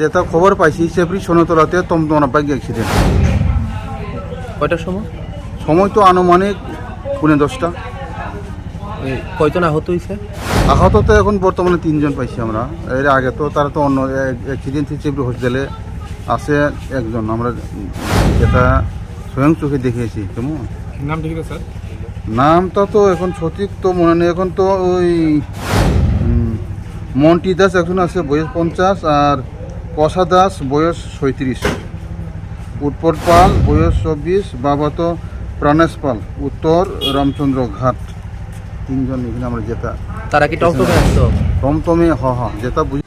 যেটা খবর পাইছি সেপ্রি সোনাতলাতে তমতমা বাইক অ্যাক্সিডেন্ট। কয়টার সময়? সময় তো আনুমানিক 10:30। কয়জন আহত হয়েছে? আহত তো এখন বর্তমানে 3 জন পাইছি আমরা। এর আগে তো তারা তো অন্য অ্যাক্সিডেন্ট সেপ্রি হসপিটালে আছে একজন, আমরা যেটা স্বয়ং চোখে দেখিয়েছি। কেমন নামটা কি স্যার? নামটা তো এখন সঠিক তো মনে নেই। এখন তো ওই মন্টি দাস একজন আছে, বয়স 50, আর কষা দাস বয়স 37, উৎপল পাল বয়স 24, বাবা তো প্রাণেশ পাল, উত্তর রামচন্দ্র ঘাট। 3 জন এখানে আমরা যেটা তারা কি টমটমে আসতো? টমটমে যেটা বুঝি